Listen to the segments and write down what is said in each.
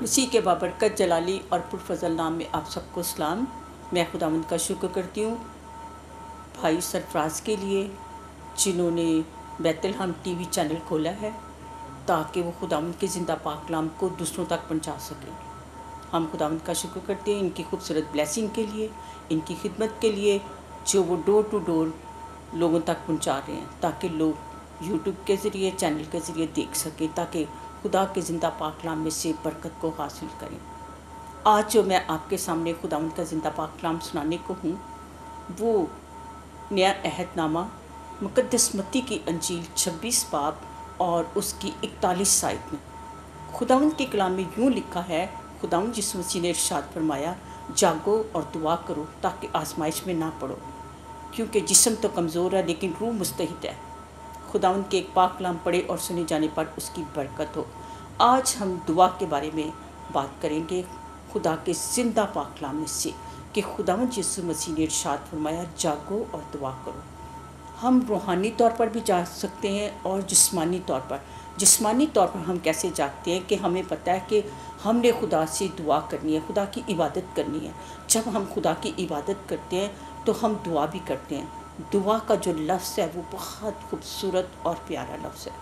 उसी के बाबरकत जलाली और पुरफजल नाम में आप सबको सलाम। मैं खुदावंद का शुक्र करती हूँ भाई सरफराज के लिए जिन्होंने बैतलहम टीवी चैनल खोला है ताकि वो खुदावंद के ज़िंदा पाक कलाम को दूसरों तक पहुँचा सकें। हम खुदावंद का शुक्र करते हैं इनकी खूबसूरत ब्लेसिंग के लिए, इनकी खिदमत के लिए जो वो डोर टू डोर लोगों तक पहुँचा रहे हैं ताकि लोग यूट्यूब के ज़रिए चैनल के ज़रिए देख सकें, ताकि खुदा के ज़िंदा पाक कलाम में से बरकत को हासिल करें। आज जो मैं आपके सामने खुदावंद का ज़िंदा पाक कलाम सुनाने को हूँ वो नया अहदनामा मुक़द्दस मत्ती की अंजील 26 बाब और उसकी 41 आयत में खुदावंद के कलाम में यूँ लिखा है। खुदावंद यीशु मसीह ने इरशाद फरमाया, जागो और दुआ करो ताकि आजमाइश में ना पड़ो, क्योंकि जिस्म तो कमज़ोर है लेकिन रूह मुस्तहिद है। खुदावंद के एक पाक कलाम पढ़े और सुने जाने पर उसकी बरकत हो। आज हम दुआ के बारे में बात करेंगे खुदा के ज़िंदा पाक कलाम में से कि खुदावंद यीशु मसीह ने इरशाद फरमाया, जागो और दुआ करो। हम रूहानी तौर पर भी जाग सकते हैं और जिस्मानी तौर पर। जिस्मानी तौर पर हम कैसे जागते हैं कि हमें पता है कि हमने खुदा से दुआ करनी है, खुदा की इबादत करनी है। जब हम खुदा की इबादत करते हैं तो हम दुआ भी करते हैं। दुआ का जो लफ्ज़ है वो बहुत खूबसूरत और प्यारा लफ्ज़ है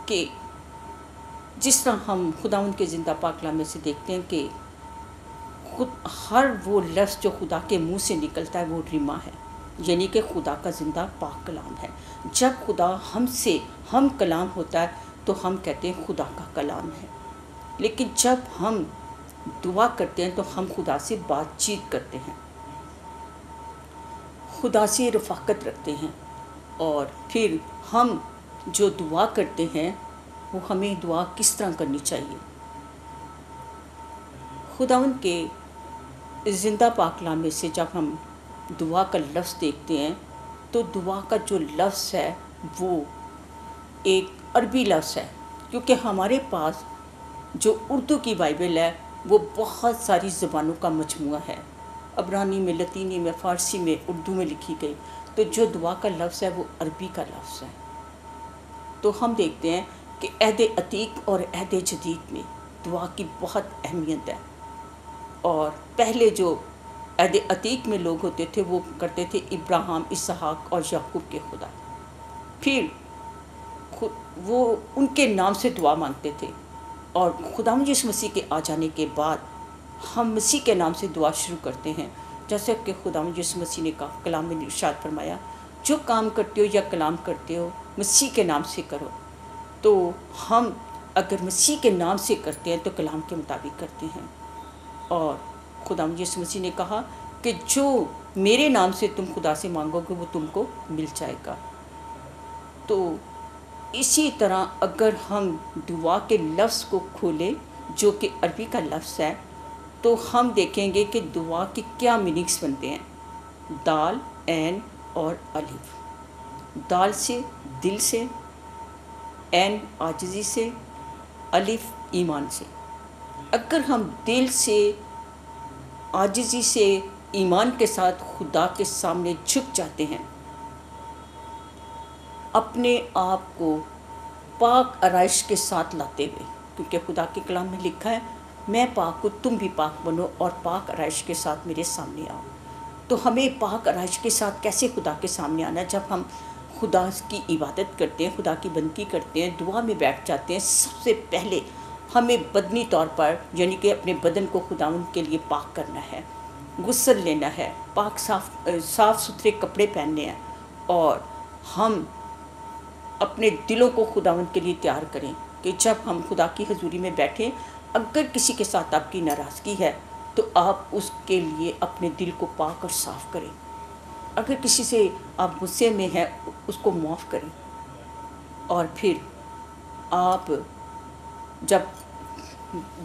कि जिस तरह हम खुदावंद के ज़िंदा पाक कलाम में से देखते हैं कि खुद हर वो लफ्ज़ जो खुदा के मुंह से निकलता है वो रिमा है, यानी कि खुदा का ज़िंदा पाक कलाम है। जब खुदा हमसे हम कलाम होता है तो हम कहते हैं खुदा का कलाम है, लेकिन जब हम दुआ करते हैं तो हम खुदा से बातचीत करते हैं, खुदा से रफ़ाकत रखते हैं। और फिर हम जो दुआ करते हैं वो हमें दुआ किस तरह करनी चाहिए। खुदावंद के ज़िंदा पाक कलाम में से जब हम दुआ का लफ्ज़ देखते हैं तो दुआ का जो लफ्ज़ है वो एक अरबी लफ्ज़ है, क्योंकि हमारे पास जो उर्दू की बाइबल है वो बहुत सारी ज़बानों का मजमूआ है। अबरानी में, लतीनी में, फ़ारसी में, उर्दू में लिखी गई। तो जो दुआ का लफ्ज़ है वो अरबी का लफ्ज़ है। तो हम देखते हैं कि अहद अतीक और अहद जदीद में दुआ की बहुत अहमियत है। और पहले जो अहद अतीक में लोग होते थे वो करते थे इब्राहिम, इसहाक और याकूब के खुदा। फिर वो उनके नाम से दुआ मांगते थे और खुदावंद यीशु मसीह के आ जाने के बाद हम मसीह के नाम से दुआ शुरू करते हैं। जैसे कि खुदावंद यीशु मसीह ने कहा, कलाम में इरशाद फरमाया, जो काम करते हो या कलाम करते हो मसीह के नाम से करो। तो हम अगर मसीह के नाम से करते हैं तो कलाम के मुताबिक करते हैं। और खुदावंद यीशु मसीह ने कहा कि जो मेरे नाम से तुम खुदा से मांगोगे वो तुमको मिल जाएगा। तो इसी तरह अगर हम दुआ के लफ्ज़ को खोलें जो कि अरबी का लफ्ज़ है तो हम देखेंगे कि दुआ की क्या मीनिंग्स बनते हैं। दाल, ऐन और अलिफ। दाल से दिल से, ऐन आजिज़ी से, अलिफ ईमान से। अगर हम दिल से, आजिज़ी से, ईमान के साथ खुदा के सामने झुक जाते हैं, अपने आप को पाक आराइश के साथ लाते हुए, क्योंकि खुदा के कलाम में लिखा है, मैं पाक हूँ तुम भी पाक बनो और पाक आराइश के साथ मेरे सामने आओ। तो हमें पाक आराइश के साथ कैसे खुदा के सामने आना? जब हम खुदा की इबादत करते हैं, खुदा की बंदगी करते हैं, दुआ में बैठ जाते हैं, सबसे पहले हमें बदनी तौर पर यानी कि अपने बदन को खुदावंद के लिए पाक करना है, गुस्ल लेना है, पाक साफ़ सुथरे कपड़े पहनने हैं और हम अपने दिलों को खुदावंद के लिए तैयार करें कि जब हम खुदा की हजूरी में बैठें, अगर किसी के साथ आपकी नाराज़गी है तो आप उसके लिए अपने दिल को पाक और साफ़ करें। अगर किसी से आप गुस्से में हैं उसको माफ़ करें। और फिर आप जब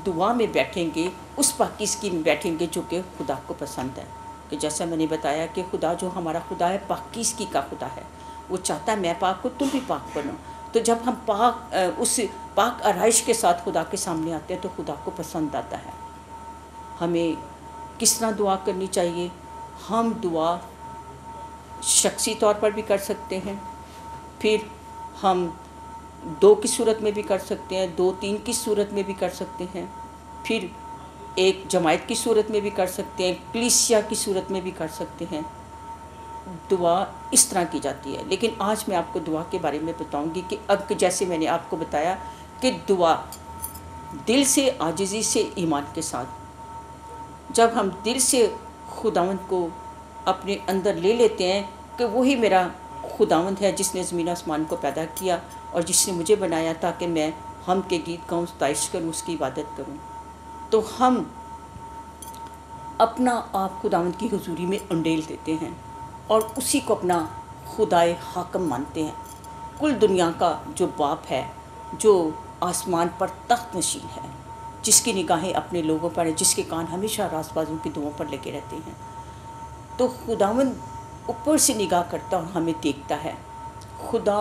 दुआ में बैठेंगे उस पाकीज़गी में बैठेंगे जो कि खुदा को पसंद है। कि जैसा मैंने बताया कि खुदा जो हमारा खुदा है पाकीज़गी का खुदा है, वो चाहता है मैं पाक हूँ तुम भी पाक बनो। तो जब हम उस पाक आराइश के साथ खुदा के सामने आते हैं तो खुदा को पसंद आता है। हमें किस तरह दुआ करनी चाहिए? हम दुआ शख्सी तौर पर भी कर सकते हैं, फिर हम 2 की सूरत में भी कर सकते हैं, 2-3 की सूरत में भी कर सकते हैं, پھر ایک جماعت کی صورت میں بھی کر سکتے ہیں، کلیسیا کی صورت میں بھی کر سکتے ہیں۔ دعا اس طرح کی جاتی ہے۔ لیکن آج میں آپ کو دعا کے بارے میں بتاؤں گی کہ اب جیسے میں نے آپ کو بتایا کہ دعا دل سے، عاجزی سے، ایمان کے ساتھ، جب ہم دل سے خداوند کو اپنے اندر لے لیتے ہیں کہ وہی میرا خداوند ہے جس نے زمین آسمان کو پیدا کیا اور جس نے مجھے بنایا تاکہ میں ہم کے گیت گاؤں، ستائش کروں، اس کی عبادت کروں، تو ہم اپنا آپ خداوند کی حضوری میں انڈیل دیتے ہیں اور اسی کو اپنا خدائے حاکم مانتے ہیں، کل دنیا کا جو باپ ہے، جو آسمان پر تخت نشین ہے، جس کی نگاہیں اپنے لوگوں پر ہیں، جس کے کان ہمیشہ راست بازوں کی دعاؤں پر لگے رہتے ہیں۔ تو خداوند اوپر سے نگاہ کرتا اور ہمیں دیکھتا ہے۔ خدا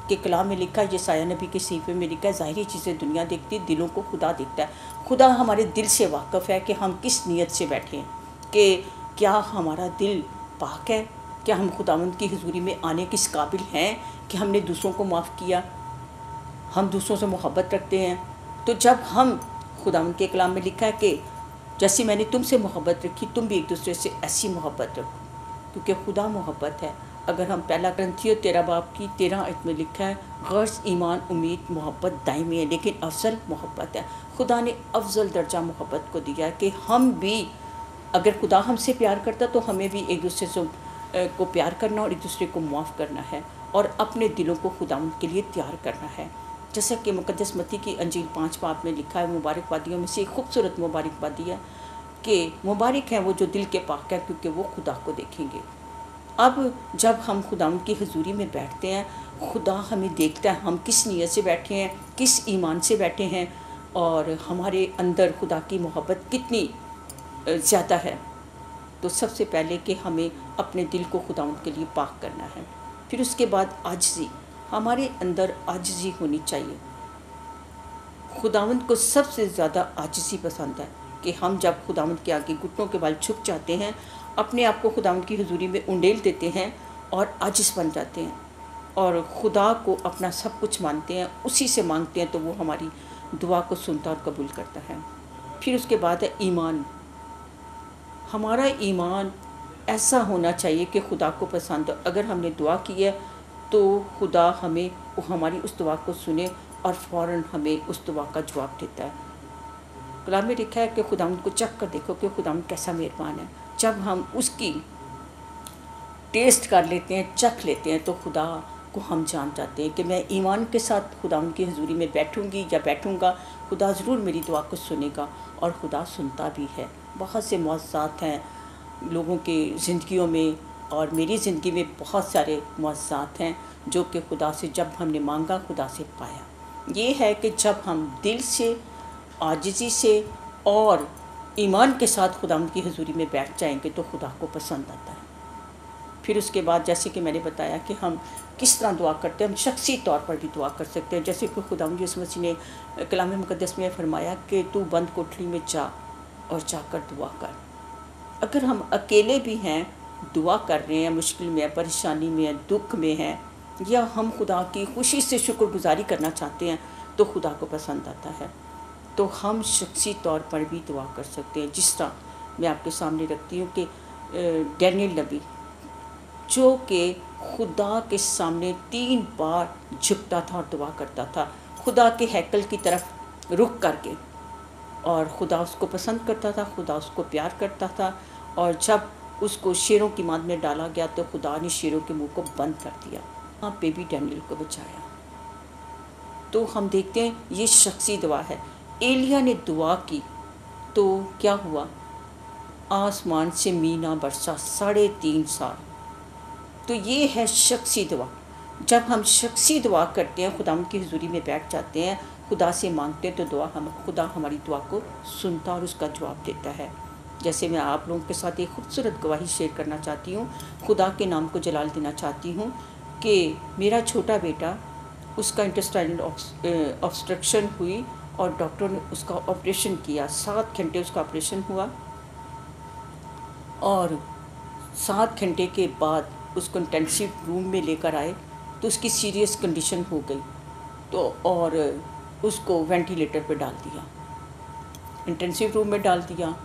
کے کلام میں لکھا ہے، یسایہ نبی کے صحیفے میں لکھا ہے، ظاہری چیزیں دنیا دیکھتی، دلوں کو خدا دیکھتا ہے۔ خدا ہمارے دل سے واقف ہے کہ ہم کس نیت سے بیٹھے ہیں، کہ کیا ہمارا دل پاک ہے، کیا ہم خداوند کی حضوری میں آنے کس قابل ہیں کہ ہم نے دوسروں کو معاف کیا، ہم دوسروں سے محبت رکھتے ہیں۔ تو جب ہم خداوند کے کلام میں لکھا ہے کہ جیسے میں نے تم سے محبت رکھی، تم بھی ایک دوسرے سے ایسی محبت رکھو، کیونکہ خدا محبت ہے۔ اگر ہم پہلا کرنتھیوں 13 باب کی 13 آیت میں لکھا ہے، غرض ایمان، امید، محبت دائمی ہے، لیکن افضل محبت ہے۔ خدا نے افضل درجہ محبت کو دیا ہے کہ ہم بھی، اگر خدا ہم سے پیار کرتا تو ہمیں بھی ایک دوسرے سے کو پیار کرنا اور ایک دوسرے کو معاف کرنا ہے اور اپنے دلوں کو خداوند کے لیے تیار کرنا ہے۔ جیسا کہ مقدس متی کی انجیل 5 باب میں لکھا ہے، مبارک بادیوں میں سے ایک خوبصورت مبارک بادی ہے کہ مبارک ہیں وہ جو دل کے پاک ہے، کیونکہ وہ خدا کو دیکھیں گے۔ اب جب ہم خداوند کی حضوری میں بیٹھتے ہیں، خدا ہمیں دیکھتا ہے ہم کس نیت سے بیٹھے ہیں، کس ایمان سے بیٹھے ہیں، اور ہمارے اندر خدا کی محبت کتنی زیادہ ہے۔ تو سب سے پہلے کہ ہمیں اپنے دل کو خداوند کے لیے پاک کرنا ہے۔ پھر اس کے بعد عاجزی، ہمارے اندر عاجزی ہونی چاہیے۔ خداوند کو سب سے زیادہ عاجزی پسند ہے کہ ہم جب خداوند کے آگے گھٹنوں کے بل جھک جاتے ہیں، اپنے آپ کو خداوند کی حضوری میں انڈیل دیتے ہیں اور عاجز بن جاتے ہیں اور خدا کو اپنا سب کچھ مانتے ہیں، اسی سے مانگتے ہیں، تو وہ ہماری دعا کو سنتا اور قبول کرتا ہے۔ پھر اس کے بعد ہے ایمان۔ ہمارا ایمان ایسا ہونا چاہیے کہ خدا کو پسند ہو۔ اگر ہم نے دعا کی ہے تو خدا ہمیں ہماری اس دعا کو سنے اور فوراً ہمیں اس دعا کا جواب دیتا ہے۔ کلام میں لکھا ہے کہ خداوند کو چکھ کر دیکھو کہ خداوند کیسا مہربان ہے۔ جب ہم اس کی ٹیسٹ کر لیتے ہیں، چکھ لیتے ہیں، تو خدا کو ہم جان جاتے ہیں کہ میں ایمان کے ساتھ خداوند کی حضوری میں بیٹھوں گی یا بیٹھوں گا، خدا ضرور میری دعا کو سنے گا، اور خدا سنتا بھی ہے۔ بہت سے معجزات ہیں لوگوں کی زندگیوں میں، اور میری زندگی میں بہت سارے معجزات ہیں جو کہ خدا سے جب ہم نے مانگا خدا سے پایا۔ یہ ہے کہ جب ہم دل سے، عاجزی سے اور ایمان کے ساتھ خداوند کی حضوری میں بیٹھ جائیں گے تو خدا کو پسند آتا ہے۔ پھر اس کے بعد جیسے کہ میں نے بتایا کہ ہم کس طرح دعا کرتے ہیں، ہم شخصی طور پر بھی دعا کر سکتے ہیں، جیسے کہ خداوند یسوع مسیح نے کلام مقدس میں فرمایا کہ تو بند کوٹھری میں جا اور جا کر دعا کر۔ اگر ہم اکیلے بھی ہیں، دعا کر رہے ہیں، مشکل میں ہیں، پریشانی میں ہیں، دکھ میں ہیں، یا ہم خدا کی خوشی سے شکر گزاری کرنا چاہتے ہیں، تو خدا کو پسند آتا ہے۔ تو ہم شخصی طور پر بھی دعا کر سکتے ہیں، جس طرح میں آپ کے سامنے رکھتی ہوں کہ ڈینیل نبی جو کہ خدا کے سامنے 3 بار جھکتا تھا اور دعا کرتا تھا، خدا کے ہیکل کی طرف رخ کر کے، اور خدا اس کو پسند کرتا تھا، خدا اس کو پیار کرتا تھا، اور جب اس کو شیروں کی ماند میں ڈالا گیا تو خدا نے شیروں کے منہ کو بند کر دیا، وہاں پہ بھی ڈینیل کو بچایا۔ تو ہم دیکھتے ہیں یہ شخصی دعا ہے۔ ایلیا نے دعا کی تو کیا ہوا؟ آسمان سے مینا برسا 3.5 سال۔ تو یہ ہے شخصی دعا۔ جب ہم شخصی دعا کرتے ہیں، خداوند کی حضوری میں بیٹھ جاتے ہیں، خدا سے مانگتے ہیں، تو خدا ہماری دعا کو سنتا اور اس کا جواب دیتا ہے۔ جیسے میں آپ لوگوں کے ساتھ ایک خوبصورت گواہی شیئر کرنا چاہتی ہوں، خدا کے نام کو جلال دینا چاہتی ہوں کہ میرا چھوٹا بیٹا، اس کا انٹسٹائنل آبسٹرکشن ہوئی اور ڈاکٹر نے اس کا آپریشن کیا، 7 گھنٹے اس کا آپریشن ہوا، اور 7 گھنٹے کے بعد اس کو انٹینسیو روم میں لے کر آئے تو اس کی سیریس کنڈیشن ہو گئی، تو اور اس کو وینٹیلیٹر پہ ڈال دیا۔ इंटेंसिव रूम में डाल दिया।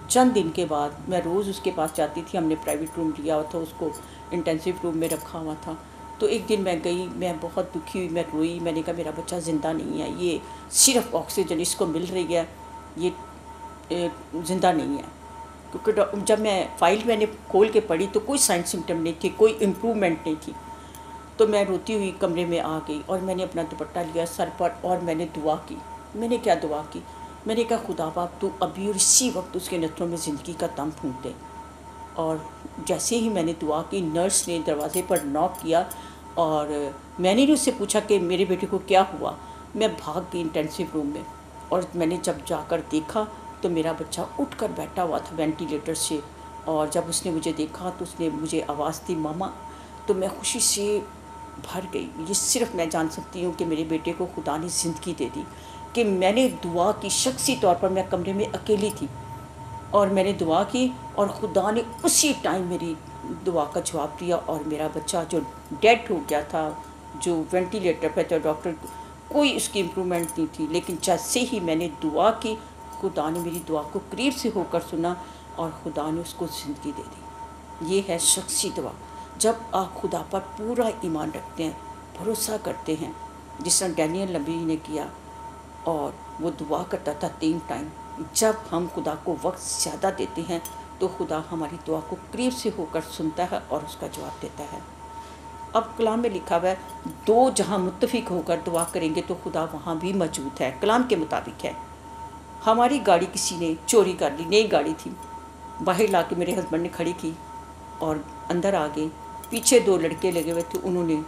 चंद दिन के बाद मैं रोज़ उसके पास जाती थी, हमने प्राइवेट रूम लिया हुआ था, उसको इंटेंसिव रूम में रखा हुआ था। तो एक दिन मैं गई, मैं बहुत दुखी हुई, मैं रोई, मैंने कहा मेरा बच्चा ज़िंदा नहीं है, ये सिर्फ ऑक्सीजन इसको मिल रही है, ये ज़िंदा नहीं है। क्योंकि जब मैंने खोल के पढ़ी तो कोई साइन सिम्टम नहीं थे, कोई इम्प्रूवमेंट नहीं थी। तो मैं रोती हुई कमरे में आ गई और मैंने अपना दुपट्टा लिया सर पर और मैंने दुआ की। मैंने क्या दुआ की? मैंने कहा खुदा बाप तू अभी और इसी वक्त उसके नेत्रों में ज़िंदगी का दम फूंक दे। और जैसे ही मैंने दुआ की, नर्स ने दरवाज़े पर नॉक किया और मैंने भी उससे पूछा कि मेरे बेटे को क्या हुआ। मैं भाग गई इंटेंसिव रूम में और मैंने जब जाकर देखा तो मेरा बच्चा उठकर बैठा हुआ था वेंटिलेटर से। और जब उसने मुझे देखा तो उसने मुझे आवाज़ दी मामा, तो मैं खुशी से भर गई। ये सिर्फ मैं जान सकती हूँ कि मेरे बेटे को खुदा ने ज़िंदगी दे दी, कि मैंने दुआ की। शख्सी तौर पर मैं कमरे में अकेली थी और मैंने दुआ की और खुदा ने उसी टाइम मेरी दुआ का जवाब दिया और मेरा बच्चा जो डेड हो गया था, जो वेंटिलेटर पर था, डॉक्टर कोई उसकी इम्प्रूवमेंट नहीं थी, लेकिन जैसे ही मैंने दुआ की खुदा ने मेरी दुआ को करीब से होकर सुना और खुदा ने उसको ज़िंदगी दे दी। ये है शख्सी दुआ। जब आप खुदा पर पूरा ईमान रखते हैं, भरोसा करते हैं, जिस तरह डैनियल नबी ने किया और वो दुआ करता था 3 टाइम। जब हम खुदा को वक्त ज़्यादा देते हैं तो खुदा हमारी दुआ को करीब से होकर सुनता है और उसका जवाब देता है। अब कलाम में लिखा हुआ है, दो जहाँ मुत्तफिक होकर दुआ करेंगे तो खुदा वहाँ भी मौजूद है। कलाम के मुताबिक है। हमारी गाड़ी किसी ने चोरी कर ली, नई गाड़ी थी, बाहर ला के मेरे हस्बैंड ने खड़ी की और अंदर आ गए। पीछे 2 लड़के लगे हुए थे, उन्होंने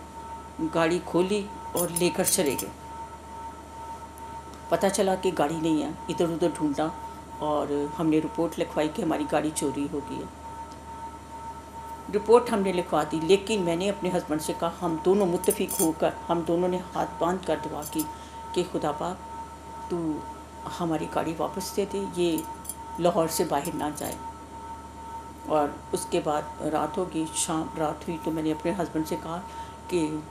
गाड़ी खोली और लेकर चले गए। पता चला कि गाड़ी नहीं है, इधर उधर ढूंढा और हमने रिपोर्ट लिखवाई कि हमारी गाड़ी चोरी हो गई है। रिपोर्ट हमने लिखवा दी, लेकिन मैंने अपने हस्बैंड से कहा, हम दोनों मुत्तफिक होकर हम दोनों ने हाथ बांध कर दुआ की कि खुदा पाक तू हमारी गाड़ी वापस दे दे, ये लाहौर से बाहर ना जाए। और उसके बाद रात होगी, रात हुई तो मैंने अपने हस्बैंड से कहा कि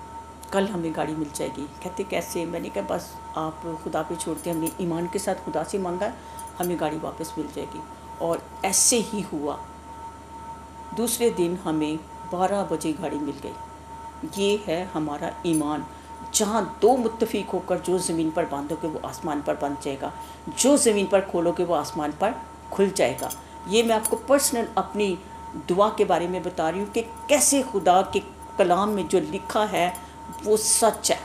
कल हमें गाड़ी मिल जाएगी। कहते कैसे? मैंने कहा बस आप खुदा पे छोड़ते, हमने ईमान के साथ खुदा से मांगा, हमें गाड़ी वापस मिल जाएगी। और ऐसे ही हुआ। दूसरे दिन हमें 12 बजे गाड़ी मिल गई। ये है हमारा ईमान। जहाँ 2 मुत्तफिक होकर जो ज़मीन पर बांधोगे वो आसमान पर बंध जाएगा, जो ज़मीन पर खोलोगे वो आसमान पर खुल जाएगा। ये मैं आपको पर्सनल अपनी दुआ के बारे में बता रही हूँ कि कैसे खुदा के कलाम में जो लिखा है वो सच है,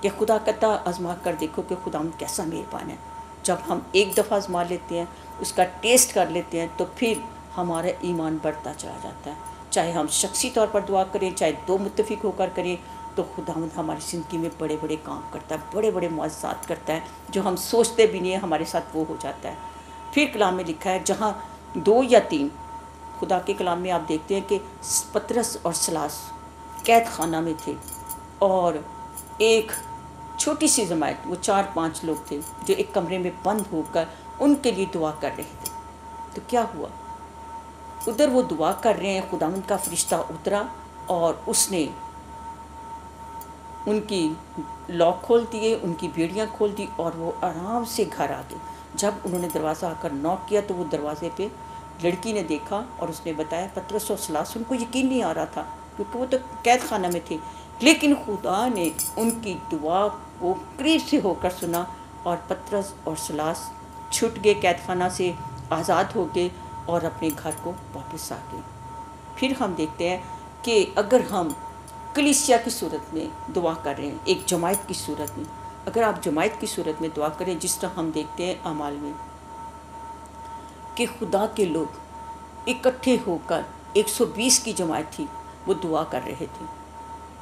कि खुदा कहता आजमा कर देखो कि खुदा हम कैसा मेहरबान है। जब हम एक दफ़ा आजमा लेते हैं, उसका टेस्ट कर लेते हैं, तो फिर हमारा ईमान बढ़ता चला जाता है। चाहे हम शख्सी तौर पर दुआ करें, चाहे 2 मुत्तफिक होकर करें, तो खुदावंद हमारी ज़िंदगी में बड़े बड़े काम करता है, बड़े बड़े मुआज़ात करता है, जो हम सोचते भी नहीं है हमारे साथ वो हो जाता है। फिर कलाम में लिखा है, जहाँ 2 या 3, खुदा के कलाम में आप देखते हैं कि पतरस और सलास कैद खाना में थे और एक छोटी सी जमात, वो 4-5 लोग थे जो एक कमरे में बंद होकर उनके लिए दुआ कर रहे थे। तो क्या हुआ? उधर वो दुआ कर रहे हैं, खुदावंद का फरिश्ता उतरा और उसने उनकी लॉक खोल दिए, उनकी बेड़ियाँ खोल दी और वो आराम से घर आ गए। जब उन्होंने दरवाज़ा आकर नॉक किया तो वो दरवाज़े पे लड़की ने देखा और उसने बताया, पतरस और सलास, उनको यकीन नहीं आ रहा था क्योंकि वो तो कैद खाना में थे, लेकिन खुदा ने उनकी दुआ को करीब से होकर सुना और पतरस और सलास छूट गए, कैद खाना से आज़ाद हो गए और अपने घर को वापस आ गए। फिर हम देखते हैं कि अगर हम कलीसिया की सूरत में दुआ कर रहे हैं, एक जमात की सूरत में, अगर आप जमात की सूरत में दुआ करें, जिस तरह हम देखते हैं अमाल में कि खुदा के लोग इकट्ठे होकर 120 की जमात थी, वो दुआ कर रहे थे,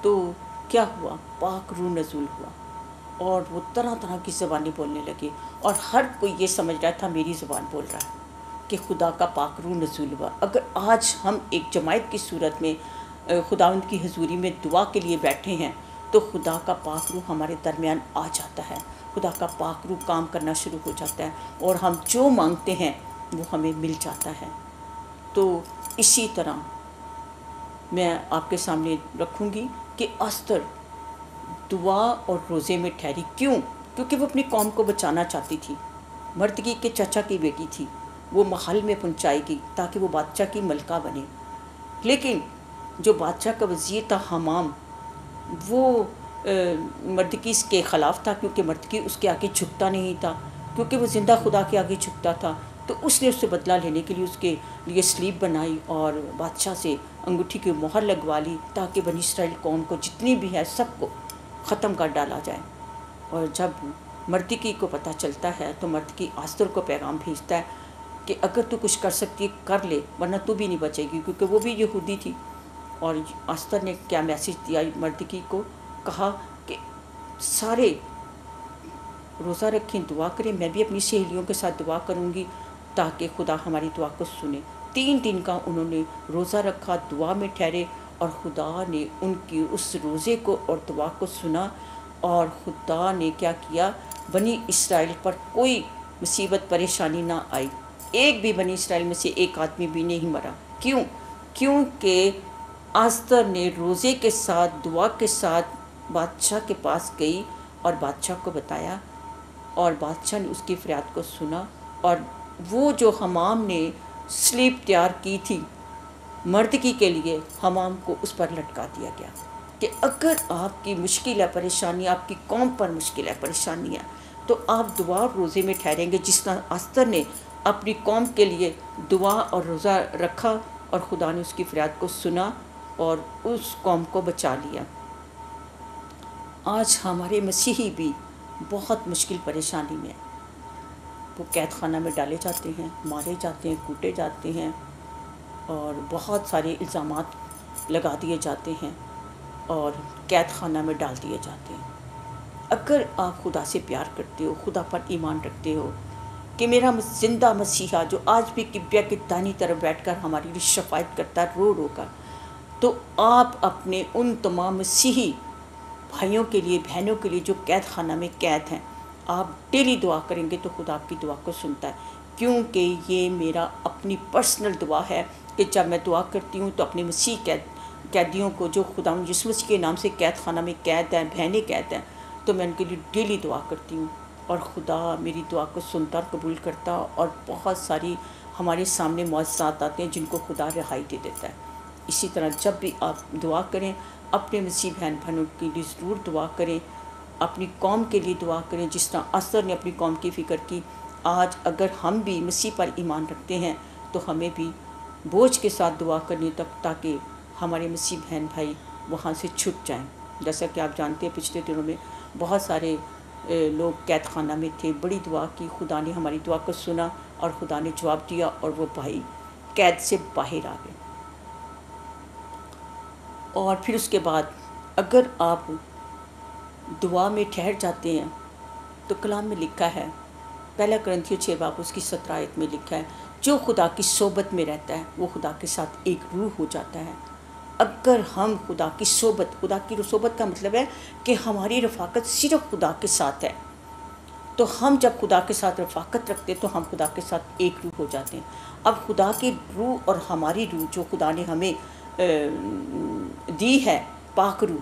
तो क्या हुआ? पाक रूह नज़ूल हुआ और वो तरह तरह की ज़बानें बोलने लगे और हर कोई ये समझ रहा था मेरी ज़बान बोल रहा है, कि खुदा का पाक रूह नज़ूल हुआ। अगर आज हम एक जमात की सूरत में खुदावंद की हुजूरी में दुआ के लिए बैठे हैं तो खुदा का पाक रूह हमारे दरमियान आ जाता है, खुदा का पाक रूह काम करना शुरू हो जाता है और हम जो मांगते हैं वो हमें मिल जाता है। तो इसी तरह मैं आपके सामने रखूँगी कि अस्तर दुआ और रोज़े में ठहरी। क्यों? क्योंकि वो अपनी कौम को बचाना चाहती थी। मर्दकी के चाचा की बेटी थी, वो महल में पहुंचाई गई ताकि वो बादशाह की मलका बने। लेकिन जो बादशाह का वज़ीर था हमाम, वो मर्दकी के ख़िलाफ़ था, क्योंकि मर्दकी उसके आगे झुकता नहीं था, क्योंकि वो ज़िंदा खुदा के आगे झुकता था। तो उसने उससे बदला लेने के लिए उसके लिए स्लीप बनाई और बादशाह से अंगूठी की मोहर लगवा ली ताकि बनी इसराइल कौम को जितनी भी है सबको ख़त्म कर डाला जाए। और जब मर्दकी को पता चलता है तो मर्दकी आस्तर को पैगाम भेजता है कि अगर तू कुछ कर सकती है कर ले, वरना तू भी नहीं बचेगी, क्योंकि वो भी यहूदी थी। और आस्तर ने क्या मैसेज दिया मर्दकी को, कहा कि सारे रोज़ा रखें, दुआ करें, मैं भी अपनी सहेलियों के साथ दुआ करूँगी ताकि खुदा हमारी दुआ को सुने। 3 दिन का उन्होंने रोज़ा रखा, दुआ में ठहरे और खुदा ने उनकी उस रोज़े को और दुआ को सुना। और खुदा ने क्या किया, बनी इसराइल पर कोई मुसीबत परेशानी ना आई। एक भी बनी इसराइल में से एक आदमी भी नहीं मरा। क्यों? क्योंकि आस्तर ने रोज़े के साथ दुआ के साथ बादशाह के पास गई और बादशाह को बताया, और बादशाह ने उसकी फरियाद को सुना। और वो जो हमाम ने स्लीप तैयार की थी मर्दकी के लिए, हमाम को उस पर लटका दिया गया कि अगर आपकी मुश्किल है, परेशानी, आपकी कौम पर मुश्किल है, परेशानी है, तो आप दुआ और रोज़े में ठहरेंगे। जिस तरह आस्तर ने अपनी कौम के लिए दुआ और रोज़ा रखा और खुदा ने उसकी फरियाद को सुना और उस कौम को बचा लिया। आज हमारे मसीही भी बहुत मुश्किल परेशानी में है। वो कैद खाना में डाले जाते हैं, मारे जाते हैं, कूटे जाते हैं और बहुत सारे इल्ज़ामात लगा दिए जाते हैं और कैद खाना में डाल दिए जाते हैं। अगर आप खुदा से प्यार करते हो, खुदा पर ईमान रखते हो कि मेरा ज़िंदा मसीहा जो आज भी किबिया की दानी तरफ बैठकर हमारी लिए शफायत करता है रो रो कर, तो आप अपने उन तमाम मसीही भाइयों के लिए, बहनों के लिए जो कैद खाना में कैद हैं, आप डेली दुआ करेंगे तो खुदा आपकी दुआ को सुनता है। क्योंकि ये मेरा अपनी पर्सनल दुआ है कि जब मैं दुआ करती हूँ तो अपने मसीह कैदियों को जो खुदा यीशु मसीह के नाम से कैद खाना में कैद हैं, बहनें कैद हैं, तो मैं उनके लिए डेली दुआ करती हूँ और खुदा मेरी दुआ को सुनता और कबूल करता। और बहुत सारी हमारे सामने मौजज़ात आते हैं जिनको खुदा रिहाई दे देता है। इसी तरह जब भी आप दुआ करें, अपने मसीह बहन भाइयों के लिए ज़रूर दुआ करें, अपनी कौम के लिए दुआ करें। जिस तरह आस्तर ने अपनी कौम की फ़िक्र की, आज अगर हम भी मसीह पर ईमान रखते हैं तो हमें भी बोझ के साथ दुआ करनी तक, ताकि हमारे मसीह बहन भाई वहाँ से छूट जाएं। जैसा कि आप जानते हैं पिछले दिनों में बहुत सारे लोग कैद खाना में थे, बड़ी दुआ की, खुदा ने हमारी दुआ को सुना और खुदा ने जवाब दिया और वो भाई कैद से बाहर आ गए। और फिर उसके बाद अगर आप दुआ में ठहर जाते हैं तो कलाम में लिखा है, पहला कुरिन्थियों 6 बाब उसकी 17 आयत में लिखा है, जो खुदा की सोबत में रहता है वो खुदा के साथ एक रूह हो जाता है। अगर हम खुदा की सोबत का मतलब है कि हमारी रफ़ाकत सिर्फ खुदा के साथ है, तो हम जब खुदा के साथ रफ़ाकत रखते हैं तो हम खुदा के साथ एक रूह हो जाते हैं। अब खुदा की रूह और हमारी रूह जो खुदा ने हमें दी है, पाक रूह,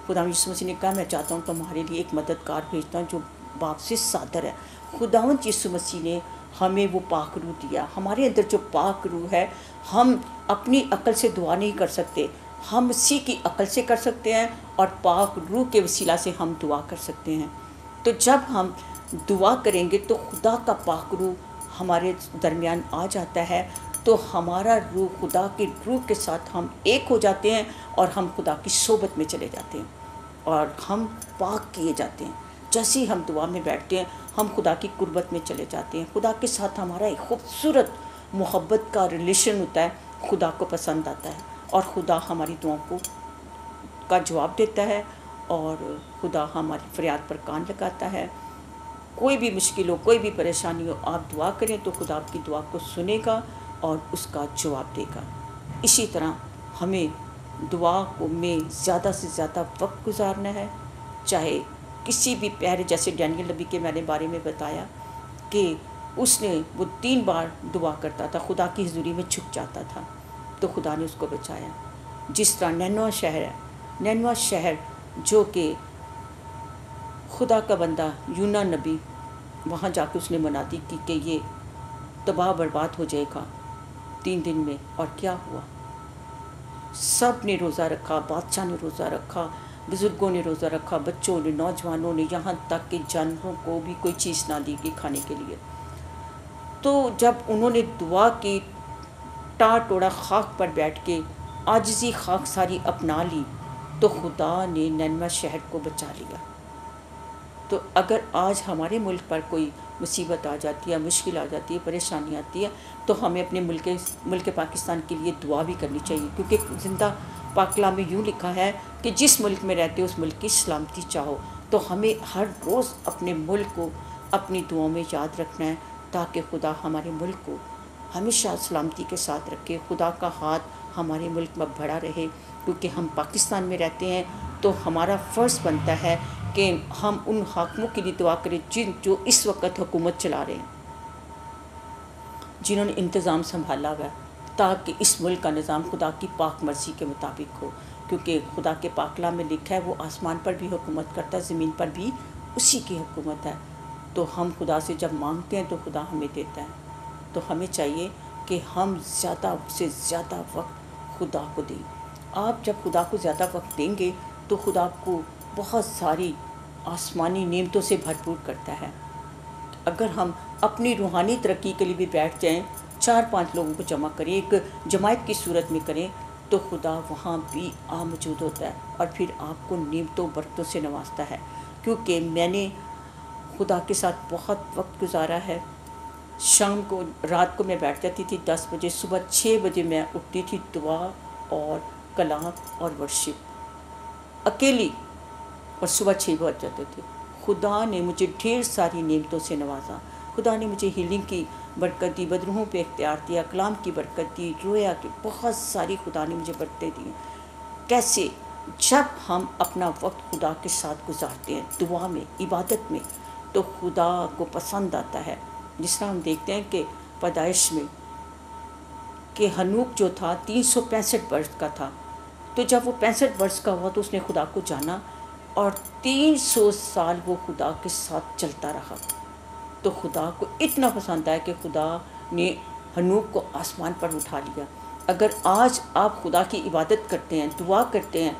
खुदा यीशु मसीह ने कहा मैं चाहता हूँ तुम्हारे लिए एक मददगार भेजता हूँ जो बाप से सादर है। खुदावंद यीशु मसीह ने हमें वो पाक रूह दिया। हमारे अंदर जो पाक रूह है, हम अपनी अक्ल से दुआ नहीं कर सकते, हम मसीह की अक्ल से कर सकते हैं और पाक रूह के वसीला से हम दुआ कर सकते हैं। तो जब हम दुआ करेंगे तो खुदा का पाक रूह हमारे दरमियान आ जाता है, तो हमारा रूह खुदा की रूह के साथ हम एक हो जाते हैं और हम खुदा की सोबत में चले जाते हैं और हम पाक किए जाते हैं। जैसे ही हम दुआ में बैठते हैं हम खुदा की कुर्बत में चले जाते हैं। खुदा के साथ हमारा एक खूबसूरत मोहब्बत का रिलेशन होता है, खुदा को पसंद आता है और खुदा हमारी दुआओं का जवाब देता है और खुदा हमारी फरियाद पर कान लगाता है। कोई भी मुश्किल हो, कोई भी परेशानी हो, आप दुआ करें तो खुदा आपकी दुआ को सुनेगा और उसका जवाब देगा। इसी तरह हमें दुआ को में ज़्यादा से ज़्यादा वक्त गुजारना है, चाहे किसी भी प्यारे, जैसे डैनियल नबी के मैंने बारे में बताया कि उसने वो 3 बार दुआ करता था, खुदा की हुजूरी में झुक जाता था तो खुदा ने उसको बचाया। जिस तरह नैनवा शहर है, नैनवा शहर जो कि खुदा का बंदा यूना नबी وہاں جا کے اس نے منادی کی کہ یہ تباہ برباد ہو جائے گا 3 دن میں، اور کیا ہوا؟ سب نے روزہ رکھا، بادشاہ نے روزہ رکھا، بزرگوں نے روزہ رکھا، بچوں نے، نوجوانوں نے، یہاں تک کہ جانوروں کو بھی کوئی چیز نہ دی گئی کھانے کے لیے۔ تو جب انہوں نے دعا کی، ٹا ٹوڑا خاک پر بیٹھ کے عاجزی خاک ساری اپنا لی، تو خدا نے نینوہ شہر کو بچا لیا۔ تو اگر آج ہمارے ملک پر کوئی مصیبت آ جاتی ہے، مشکل آ جاتی ہے، پریشانی آتی ہے، تو ہمیں اپنے ملک پاکستان کے لیے دعا بھی کرنی چاہیے، کیونکہ زندہ پاک کلام میں یوں لکھا ہے کہ جس ملک میں رہتے ہو اس ملک کی سلامتی چاہو۔ تو ہمیں ہر روز اپنے ملک کو اپنی دعاؤں میں یاد رکھنا ہے، تاکہ خدا ہمارے ملک کو ہمیشہ سلامتی کے ساتھ رکھے، خدا کا ہاتھ ہمارے ملک میں بڑھا رہے، کیونکہ ہم پاکستان میں رہتے ہیں تو ہمارا فرض بنتا ہے کہ ہم ان حاکموں کے لیے دعا کریں جو اس وقت حکومت چلا رہے ہیں، جنہوں نے انتظام سنبھالا ہوا ہے، تاکہ اس ملک کا نظام خدا کی پاک مرضی کے مطابق ہو، کیونکہ خدا کے پاک کلام میں لکھا ہے وہ آسمان پر بھی حکومت کرتا ہے، زمین پر بھی اسی کی حکومت ہے۔ تو ہم خدا سے جب مانگتے ہیں تو خدا ہمیں دیتا ہے۔ تو ہمیں چاہیے کہ ہم زیادہ سے زیادہ وقت خدا کو دیں۔ آپ جب خدا کو زیادہ وقت دیں گے تو خدا آپ کو بہت ساری آسمانی نعمتوں سے بھرپور کرتا ہے۔ اگر ہم اپنی روحانی ترقی کے لیے بھی بیٹھ جائیں، 4-5 لوگوں کو جمع کریں، ایک جماعت کی صورت میں کریں، تو خدا وہاں بھی موجود ہوتا ہے اور پھر آپ کو نعمتوں برکتوں سے نوازتا ہے۔ کیونکہ میں نے خدا کے ساتھ بہت وقت گزارا ہے۔ شام کو، رات کو میں بیٹھ جاتی تھی 10 بجے، صبح 6 بجے میں اٹھتی تھی، دعا اور کلام اور ورشپ اکیلی، اور صبح 6 بج جاتے تھے۔ خدا نے مجھے ڈھیر ساری نعمتوں سے نوازا۔ خدا نے مجھے ہیلنگ کی برکت دی، بدروحوں پہ اختیار دیا، کلام کی برکت دی، رویا کی بہت ساری خدا نے مجھے برکتیں دی۔ کیسے؟ جب ہم اپنا وقت خدا کے ساتھ گزارتے ہیں، دعا میں، عبادت میں، تو خدا کو پسند آتا ہے۔ جس طرح ہم دیکھتے ہیں کہ پیدائش میں کہ ہنوک جو تھا 365 برس کا تھا، تو جب وہ 65 برس کا ہوا تو اس نے خدا کو جانا، اور 300 سال وہ خدا کے ساتھ چلتا رہا۔ تو خدا کو اتنا پسند آیا کہ خدا نے ہنوک کو آسمان پر اٹھا لیا۔ اگر آج آپ خدا کی عبادت کرتے ہیں، دعا کرتے ہیں،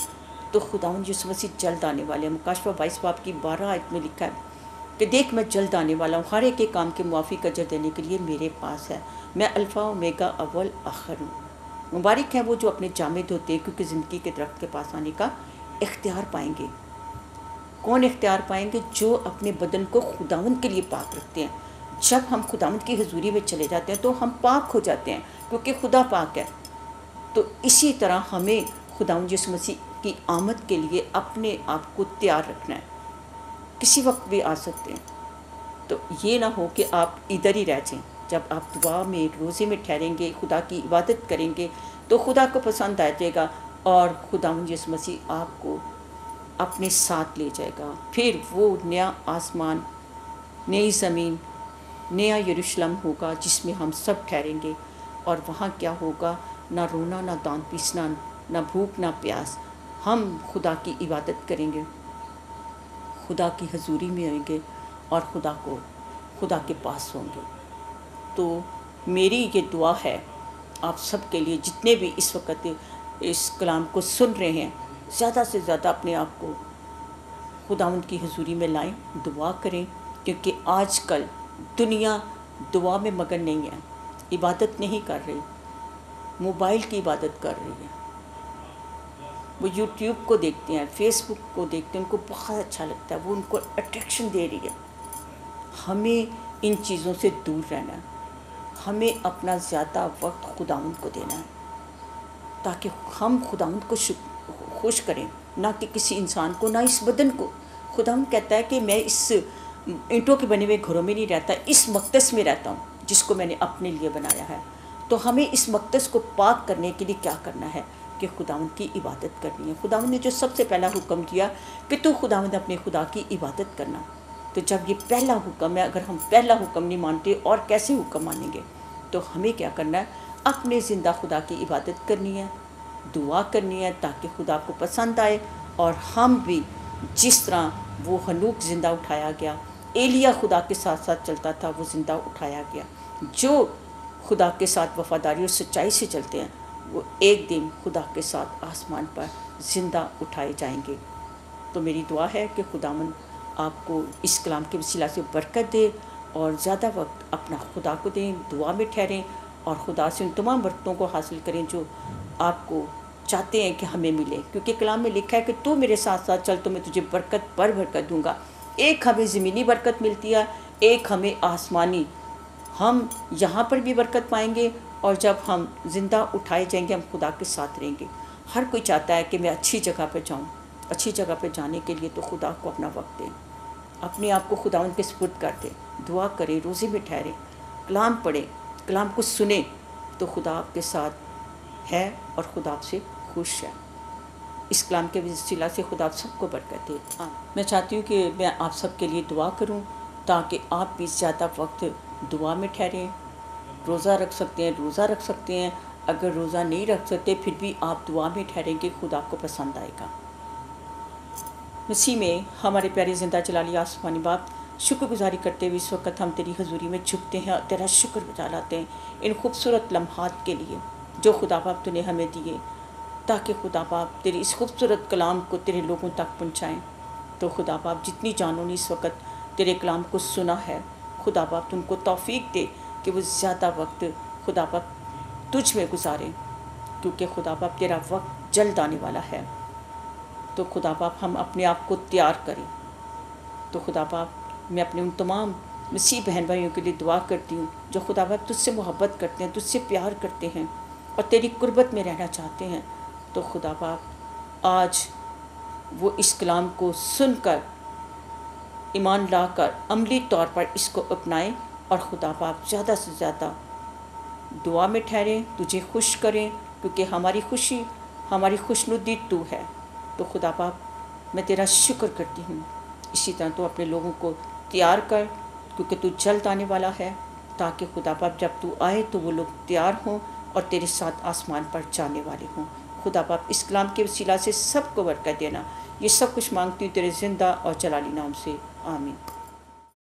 تو خداوند یسوع مسیح جلد آنے والے ہیں۔ مکاشفہ 22 باب کی 12 آیت میں لکھا ہے کہ دیکھ میں جلد آنے والا ہوں، ہر ایک کے کام کے موافق اجر دینے کے لیے میرے پاس ہے، میں الفا اومیگا اول آخر ہوں۔ مبارک ہیں وہ جو اپنے جامے دھوتے ہیں، کیونکہ زندگی کے درخت کے پاس آنے کا اختیار پائیں گے۔ کون اختیار پائیں گے؟ جو اپنے بدن کو خداوند کے لیے پاک رکھتے ہیں۔ جب ہم خداوند کی حضوری میں چلے جاتے ہیں تو ہم پاک ہو جاتے ہیں، کیونکہ خدا پاک ہے۔ تو اسی طرح ہمیں خداوند یسوع مسیح کی آمد کے لیے اپنے آپ کو تیار رکھنا ہے، کسی وقت بھی آ سکتے ہیں۔ تو یہ نہ ہو کہ آپ ادھر ہی رہ جائیں۔ جب آپ دعا میں، روزے میں ٹھہریں گے، خدا کی عبادت کریں گے، تو خدا کو پسند آ جائے گا، اور خداوند یسوع مسیح آپ کو اپنے ساتھ لے جائے گا۔ پھر وہ نیا آسمان، نئی زمین، نیا یروشلم ہوگا جس میں ہم سب ٹھہریں گے، اور وہاں کیا ہوگا؟ نہ رونا، نہ دانت پیسنا، نہ بھوک، نہ پیاس۔ ہم خدا کی عبادت کریں گے، خدا کی حضوری میں ہوئیں گے، اور خدا کے پاس ہوں گے۔ تو میری یہ دعا ہے آپ سب کے لیے، جتنے بھی اس وقت اس کلام کو سن رہے ہیں، زیادہ سے زیادہ اپنے آپ کو خداوند کی حضوری میں لائیں، دعا کریں، کیونکہ آج کل دنیا دعا میں مگن نہیں ہے، عبادت نہیں کر رہی، موبائل کی عبادت کر رہی ہے۔ وہ یوٹیوب کو دیکھتے ہیں، فیس بک کو دیکھتے ہیں، ان کو بہت اچھا لگتا ہے، وہ ان کو اٹریکشن دے رہی ہے۔ ہمیں ان چیزوں سے دور رہنا ہے، ہمیں اپنا زیادہ وقت خداوند کو دینا ہے، تاکہ ہم خداوند کو خوش کریں، نہ کہ کسی انسان کو، نہ اس بدن کو۔ خداوند کہتا ہے کہ میں اس اینٹوں کے بنے ہوئے گھروں میں نہیں رہتا، اس مقدس میں رہتا ہوں جس کو میں نے اپنے لیے بنایا ہے۔ تو ہمیں اس مقدس کو پاک کرنے کے لیے کیا کرنا ہے؟ کہ خداوند کی عبادت کرنی ہے۔ خداوند نے جو سب سے پہلا حکم دیا کہ تو خداوند اپنے خدا کی عبادت کرنا، تو جب یہ پہلا حکم ہے، اگر ہم پہلا حکم نہیں مانتے اور کیسے حکم مانیں گے؟ تو ہمیں کیا کرنا ہے؟ اپنے زندہ خدا کی عبادت کرنی ہے، دعا کرنی ہے، تاکہ خدا کو پسند آئے، اور ہم بھی جس طرح وہ ہنوک زندہ اٹھایا گیا، ایلیا خدا کے ساتھ ساتھ چلتا تھا وہ زندہ اٹھایا گیا۔ جو خدا کے ساتھ وفاداری اور سچائی سے چلتے ہیں وہ ایک دن خدا کے ساتھ آسمان پر زندہ اٹھائے جائیں گے۔ تو میری دعا ہے کہ خداوند آپ کو اس کلام کے وسیلہ سے برکت دے اور زیادہ وقت اپنا خدا کو دیں، دعا میں ٹھہریں اور خدا سے ان تمام برکتوں کو حاصل کریں جو آپ کو چاہتے ہیں کہ ہمیں ملے، کیونکہ کلام میں لکھا ہے کہ تو میرے ساتھ ساتھ چل تو میں تجھے برکت پر برکت دوں گا۔ ایک ہمیں زمینی برکت ملتی ہے، ایک ہمیں آسمانی، ہم یہاں پر بھی برکت پائیں گے اور جب ہم زندہ اٹھائے جائیں گے ہم خدا کے ساتھ رہیں گے۔ ہر کوئی چاہتا ہے کہ میں اچھی جگہ پہ جاؤں، اچھی جگہ پہ جانے کے لیے تو خدا کو اپنا وقت دیں، اپنے آپ کو خداوند کے سپرد کر دیں، دعا کریں، روزے میں ٹھہریں، کلام پڑھیں، کلام کو سنیں، تو خدا آپ کے ساتھ ہے اور خدا آپ سے خوش ہے۔ اس کلام کے وسیلہ سے خدا آپ سب کو برکت دے۔ میں چاہتی ہوں کہ میں آپ سب کے لیے دعا کروں تاکہ آپ بھی زیادہ وقت دعا میں ٹھہریں۔ روزہ رکھ سکتے ہیں، روزہ رکھ سکتے ہیں، اگر روزہ نہیں رکھ سکتے پھر بھی آپ دعا میں ٹھہریں گے، خدا کو پسند آئے گا۔ مسیح میں ہمارے پیارے زندہ جلالی آسمانی باپ، شکر گزاری کرتے ہوئے اس وقت ہم تیری حضوری میں جھکتے ہیں اور تیرا شکر گزار لاتے ہیں ان خوبصورت لمحات کے لیے جو خدا باپ تو نے ہمیں دیے، تاکہ خدا باپ تیری اس خوبصورت کلام کو تیرے لوگوں تک پہنچائیں۔ تو خدا باپ جتنی جانوں نے اس وقت تیرے کلام کو سنا ہے، خدا باپ تم کو توفیق دے کہ وہ زیادہ وقت خدا باپ تجھ میں گزاریں، کیونکہ خدا باپ تیرا وقت جلد آنے والا ہے۔ تو خدا باپ ہم اپنے آپ کو تیار کریں۔ تو خدا باپ میں اپنے ان تمام مسیح بہن بھائیوں کے لیے دعا کرتی ہوں جو خدا باپ تجھ سے محبت کرتے ہیں، تجھ سے پیار کرتے ہیں اور تیری قربت میں رہنا چاہتے ہیں۔ تو خدا باپ آج وہ اس کلام کو سن کر، ایمان لا کر، عملی طور پر اس کو اپنائیں اور خدا باپ زیادہ سے زیادہ دعا میں ٹھہریں، تجھے خوش کریں، کیونکہ ہماری خوشی، ہماری خوشنودی تو ہے۔ تو خدا باپ میں تیرا شکر کرتی ہوں، اسی طرح تو اپنے لوگوں کو تیار کر، کیونکہ تو جلد آنے والا ہے، تاکہ خدا باپ جب تو آئے تو وہ لوگ تیار ہوں اور تیرے ساتھ آسمان پر جانے والے ہوں۔ خدا باپ اس کلام کے وسیلہ سے سب کو برکت دینا، یہ سب کچھ مانگتی ہوں تیرے زندہ اور جلالی نام سے، آمین۔